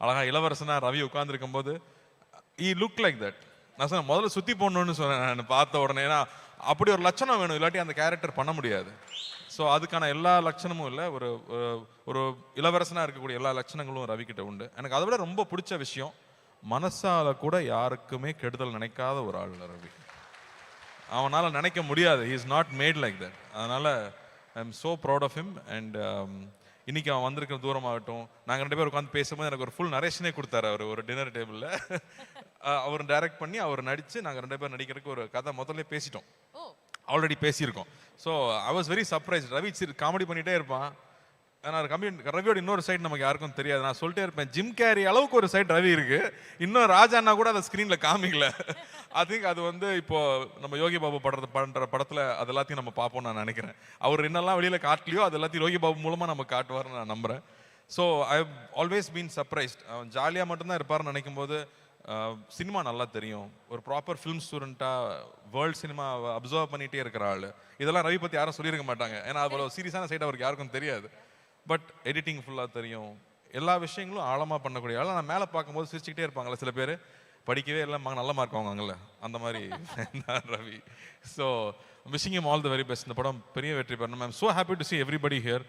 அழகா இளவரசனா ரவி உட்கார்ந்துருக்கும் போது ஈ look like that. நான் சொன்னேன் முதல்ல சுற்றி போடணும்னு சொன்னேன் நான் பார்த்த உடனே. ஏன்னா அப்படி ஒரு லட்சணம் வேணும், இல்லாட்டி அந்த கேரக்டர் பண்ண முடியாது. ஸோ அதுக்கான எல்லா லட்சணமும் இல்லை, ஒரு ஒரு இளவரசனாக இருக்கக்கூடிய எல்லா லட்சணங்களும் ரவிக்கிட்ட உண்டு. எனக்கு அதை விட ரொம்ப பிடிச்ச விஷயம், மனசால கூட யாருக்குமே கெடுதல் நினைக்காத ஒரு ஆள் ரவி. அவனால் நினைக்க முடியாது, he is not mad like that. அதனால் I am so proud of him. And இன்னைக்கு அவன் வந்திருக்கிற தூரமாகட்டும், நாங்கள் 2 பேரும் உட்காந்து பேசும்போது எனக்கு ஒரு ஃபுல் நரேஷனே கொடுத்தாரு அவர் ஒரு டின்னர் டேபிளில். அவர் டைரக்ட் பண்ணி அவர் நடித்து நாங்கள் 2 பேரும் நடிக்கிறதுக்கு ஒரு கதை முதல்ல பேசிட்டோம், ஆல்ரெடி பேசியிருக்கோம். So I was very surprise. Ravi comedy பண்ணிகிட்டே இருப்பான். ஆனால் ரவியோட இன்னொரு சைடு நமக்கு யாருக்கும் தெரியாது. நான் சொல்லிட்டே இருப்பேன், ஜிம் கேரி அளவுக்கு ஒரு சைடு ரவி இருக்கு, இன்னும் ராஜாண்ணா கூட அதை ஸ்க்ரீனில் காமிக்கல. ஐ திங்க் அது இப்போ நம்ம யோகி பாபு பண்ணுற படத்தில் அது எல்லாத்தையும் நம்ம பார்ப்போம் நான் நினைக்கிறேன். அவர் என்னெல்லாம் வெளியில் காட்டலையோ அது எல்லாத்தையும் யோகி பாபு மூலமாக நம்ம காட்டுவார்னு நான் நம்புகிறேன். So I have always been surprised. அவன் ஜாலியாக மட்டும்தான் இருப்பார்னு நினைக்கும் போது சினிமா நல்லா தெரியும், ஒரு ப்ராப்பர் ஃபிலிம் ஸ்டூடெண்ட்டாக வேர்ல்டு சினிமா அப்சர்வ் பண்ணிகிட்டே இருக்கிற ஆள். இதெல்லாம் ரவி பற்றி யாரும் சொல்லியிருக்க மாட்டாங்க, ஏன்னா அவ்வளோ சீரியஸான சைடு அவருக்கு யாருக்கும் தெரியாது. பட் எடிட்டிங் ஃபுல்லாக தெரியும், எல்லா விஷயங்களும் ஆழமாக பண்ணக்கூடிய ஆள். நான் மேலே பார்க்கும்போது சிரிச்சுக்கிட்டே இருப்பாங்கள்ல சில பேர், படிக்கவே எல்லாம் நல்ல மார்க் வாங்குவாங்கல்ல, அந்த மாதிரி Ravi. So wishing him all the very best. இந்த படம் பெரிய வெற்றி பெறணும். ஐ am so happy to see everybody here.